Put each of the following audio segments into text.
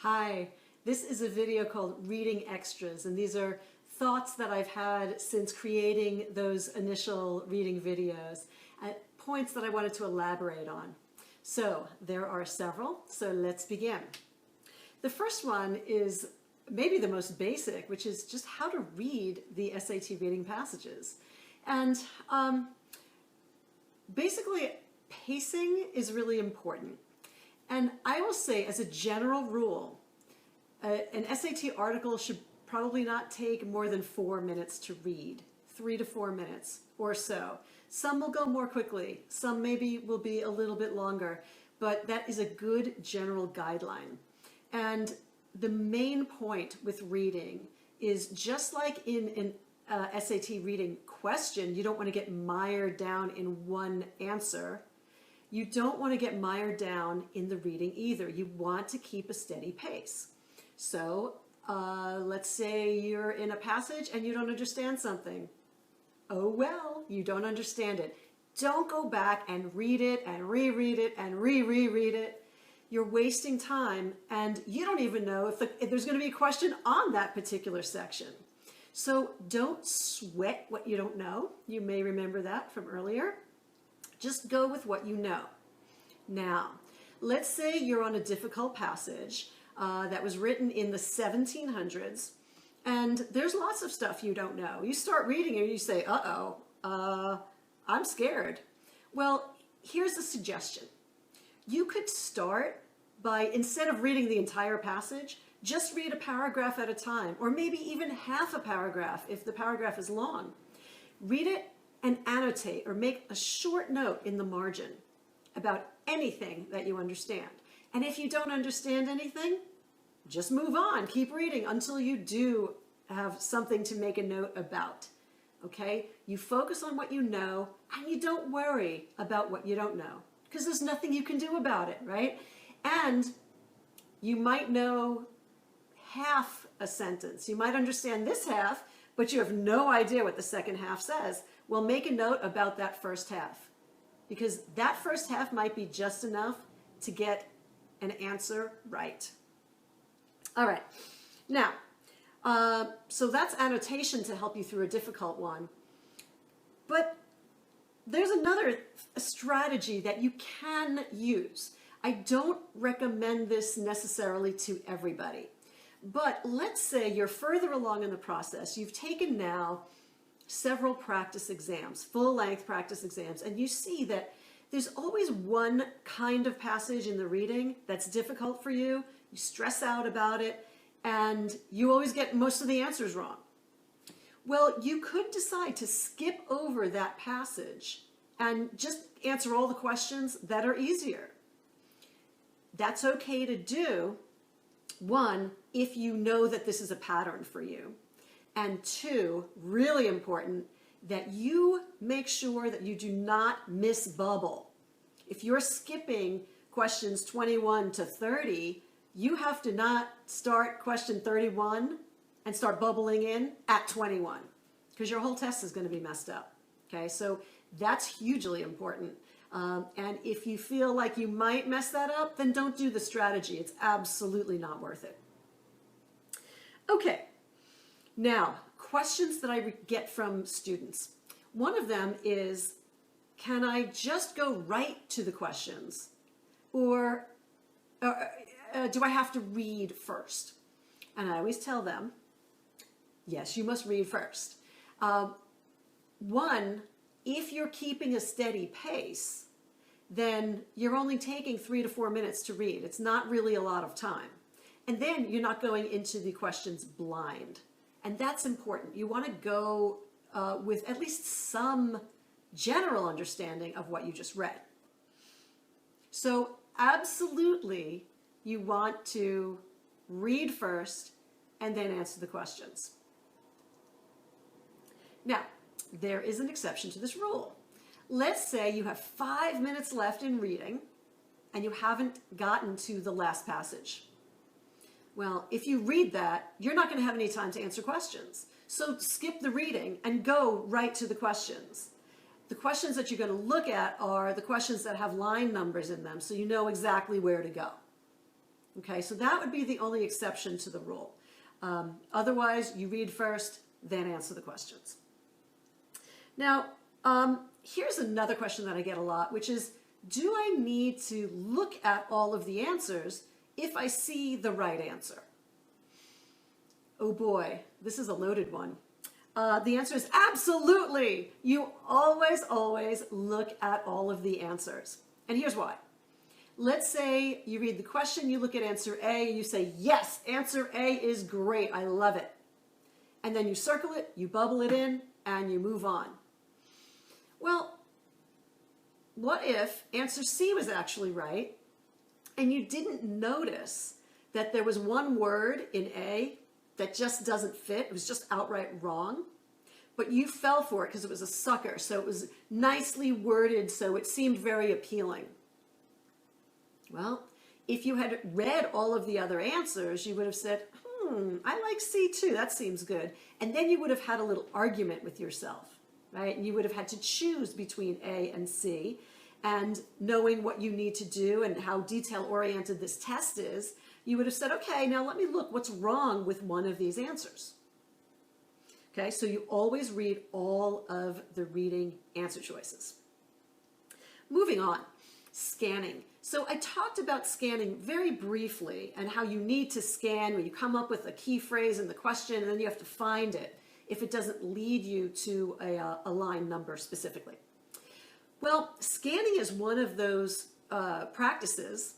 Hi, this is a video called Reading Extras, and these are thoughts that I've had since creating those initial reading videos, points that I wanted to elaborate on. So there are several, so let's begin. The first one is maybe the most basic, which is just how to read the SAT reading passages. And basically, pacing is really important. And I will say, as a general rule, an SAT article should probably not take more than 4 minutes to read, 3 to 4 minutes or so. Some will go more quickly, some maybe will be a little bit longer, but that is a good general guideline. And the main point with reading is, just like in an SAT reading question, you don't want to get mired down in one answer. You don't want to get mired down in the reading either. You want to keep a steady pace. So let's say you're in a passage and you don't understand something. Oh well, you don't understand it. Don't go back and read it and reread it and reread it. You're wasting time, and you don't even know if there's going to be a question on that particular section. So don't sweat what you don't know. You may remember that from earlier. Just go with what you know. Now, let's say you're on a difficult passage that was written in the 1700s, and there's lots of stuff you don't know. You start reading and you say, I'm scared. Well, here's a suggestion. You could start by, instead of reading the entire passage, just read a paragraph at a time, or maybe even half a paragraph if the paragraph is long. Read it and annotate or make a short note in the margin about anything that you understand. And if you don't understand anything, just move on. Keep reading until you do have something to make a note about. Okay? You focus on what you know, and you don't worry about what you don't know, because there's nothing you can do about it, right? And you might know half a sentence. You might understand this half, but you have no idea what the second half says. Well, make a note about that first half, because that first half might be just enough to get an answer right. All right. Now, so that's annotation to help you through a difficult one. But there's another strategy that you can use. I don't recommend this necessarily to everybody. But let's say you're further along in the process. You've taken now several practice exams, full-length practice exams, and you see that there's always one kind of passage in the reading that's difficult for you. You stress out about it, and you always get most of the answers wrong. Well, you could decide to skip over that passage and just answer all the questions that are easier. That's okay to do, one, if you know that this is a pattern for you. And two, really important, that you make sure that you do not miss bubble. If you're skipping questions 21 to 30, you have to not start question 31 and start bubbling in at 21, because your whole test is going to be messed up. Okay, so that's hugely important. And if you feel like you might mess that up, then don't do the strategy. It's absolutely not worth it. Okay, now, questions that I get from students. One of them is, can I just go right to the questions? Or do I have to read first? And I always tell them, yes, you must read first. One, if you're keeping a steady pace, then you're only taking 3 to 4 minutes to read. It's not really a lot of time. And then you're not going into the questions blind. And that's important. You want to go with at least some general understanding of what you just read. So absolutely, you want to read first and then answer the questions. Now, there is an exception to this rule. Let's say you have 5 minutes left in reading and you haven't gotten to the last passage. Well, if you read that, you're not going to have any time to answer questions. So skip the reading and go right to the questions. The questions that you're going to look at are the questions that have line numbers in them, so you know exactly where to go. Okay, so that would be the only exception to the rule. Otherwise, you read first, then answer the questions. Now, here's another question that I get a lot, which is, do I need to look at all of the answers if I see the right answer? Oh boy, this is a loaded one. The answer is absolutely. You always, always look at all of the answers. And here's why. Let's say you read the question, you look at answer A, and you say, yes, answer A is great, I love it. And then you circle it, you bubble it in, and you move on. Well, what if answer C was actually right, and you didn't notice that there was one word in A that just doesn't fit, it was just outright wrong, but you fell for it because it was a sucker, so it was nicely worded, so it seemed very appealing. Well, if you had read all of the other answers, you would have said, I like C too, that seems good. And then you would have had a little argument with yourself, right? And you would have had to choose between A and C, and knowing what you need to do and how detail-oriented this test is, you would have said, okay, now let me look what's wrong with one of these answers. Okay, so you always read all of the reading answer choices. Moving on, scanning. So I talked about scanning very briefly and how you need to scan when you come up with a key phrase in the question, and then you have to find it if it doesn't lead you to a line number specifically. Well, scanning is one of those practices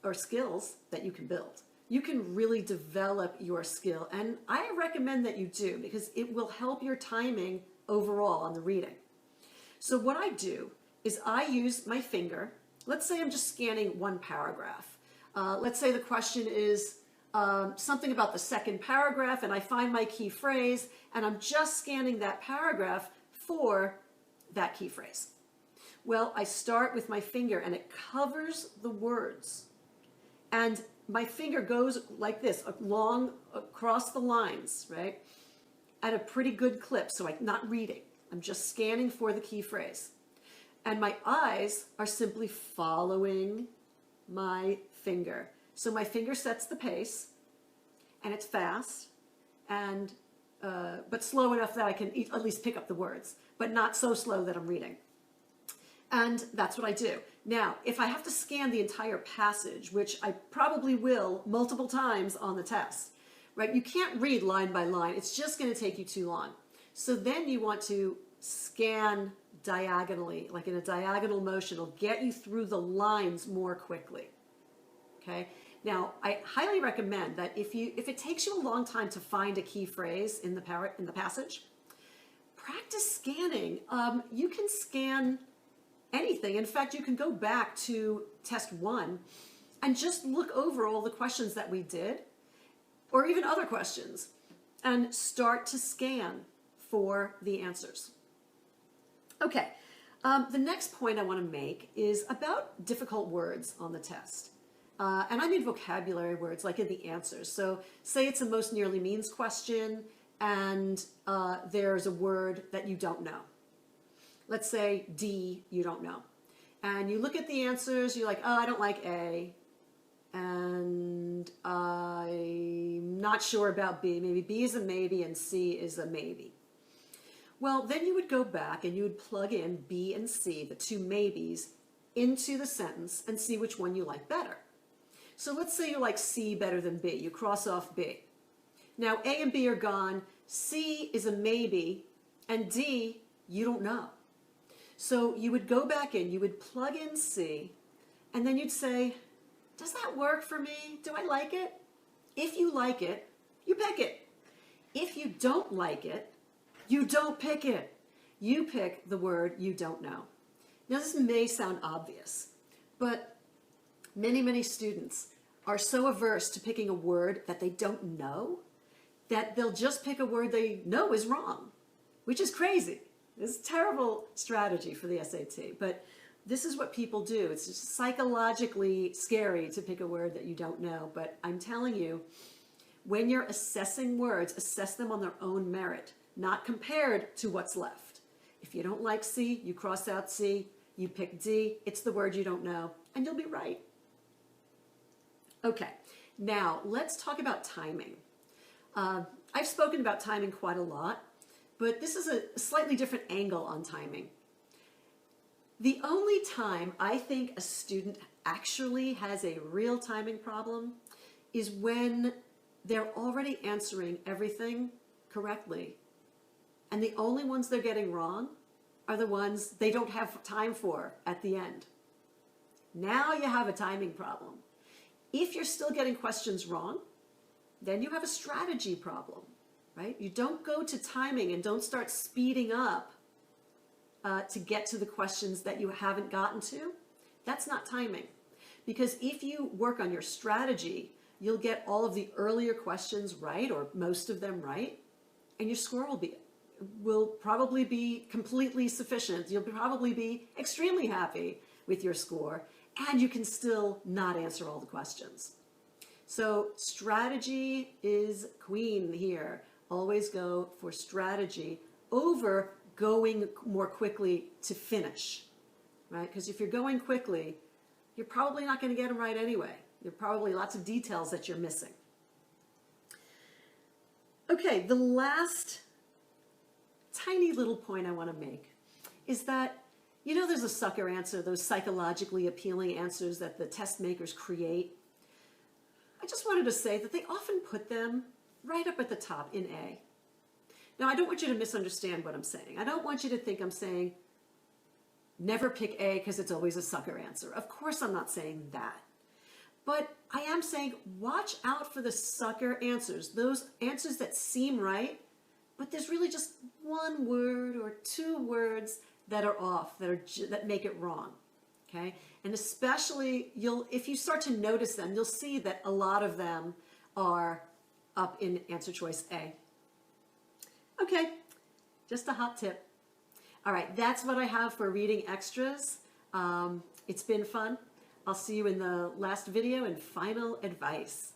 or skills that you can build. You can really develop your skill, and I recommend that you do because it will help your timing overall on the reading. So what I do is I use my finger. Let's say I'm just scanning one paragraph. Let's say the question is something about the second paragraph, and I find my key phrase, and I'm just scanning that paragraph for that key phrase. Well, I start with my finger, and it covers the words. And my finger goes like this, along across the lines, right? At a pretty good clip, so I'm not reading. I'm just scanning for the key phrase. And my eyes are simply following my finger. So my finger sets the pace, and it's fast, and but slow enough that I can at least pick up the words, but not so slow that I'm reading. And that's what I do. Now, if I have to scan the entire passage, which I probably will multiple times on the test, right? You can't read line by line. It's just going to take you too long. So then you want to scan diagonally, like in a diagonal motion. It'll get you through the lines more quickly. Okay? Now, I highly recommend that if it takes you a long time to find a key phrase in the passage, practice scanning. You can scan anything. In fact, you can go back to test 1 and just look over all the questions that we did, or even other questions, and start to scan for the answers. Okay, the next point I want to make is about difficult words on the test. And I mean vocabulary words like in the answers. So say it's a most nearly means question, and there's a word that you don't know. Let's say D, you don't know. And you look at the answers, you're like, oh, I don't like A. And I'm not sure about B. Maybe B is a maybe and C is a maybe. Well, then you would go back and you would plug in B and C, the two maybes, into the sentence and see which one you like better. So let's say you like C better than B. You cross off B. Now A and B are gone. C is a maybe, and D, you don't know. So you would go back in, you would plug in C, and then you'd say, does that work for me? Do I like it? If you like it, you pick it. If you don't like it, you don't pick it. You pick the word you don't know. Now this may sound obvious, but many, many students are so averse to picking a word that they don't know that they'll just pick a word they know is wrong, which is crazy. It's a terrible strategy for the SAT, but this is what people do. It's just psychologically scary to pick a word that you don't know, but I'm telling you, when you're assessing words, assess them on their own merit, not compared to what's left. If you don't like C, you cross out C, you pick D, it's the word you don't know, and you'll be right. Okay, now let's talk about timing. I've spoken about timing quite a lot, but this is a slightly different angle on timing. The only time I think a student actually has a real timing problem is when they're already answering everything correctly, and the only ones they're getting wrong are the ones they don't have time for at the end. Now you have a timing problem. If you're still getting questions wrong, then you have a strategy problem, right? You don't go to timing and don't start speeding up to get to the questions that you haven't gotten to. That's not timing. Because if you work on your strategy, you'll get all of the earlier questions right, or most of them right, and your score will probably be completely sufficient. You'll probably be extremely happy with your score, and you can still not answer all the questions. So strategy is queen here. Always go for strategy over going more quickly to finish, right? Because if you're going quickly, you're probably not going to get them right anyway. There are probably lots of details that you're missing. Okay, the last tiny little point I want to make is that, you know, there's a sucker answer, those psychologically appealing answers that the test makers create. I just wanted to say that they often put them right up at the top in A. Now, I don't want you to misunderstand what I'm saying. I don't want you to think I'm saying never pick A because it's always a sucker answer. Of course I'm not saying that. But I am saying watch out for the sucker answers, those answers that seem right, but there's really just one word or two words that are off, that make it wrong. Okay? And especially if you start to notice them, you'll see that a lot of them are up in answer choice A. Okay, just a hot tip. All right, that's what I have for reading extras. It's been fun. I'll see you in the last video and final advice.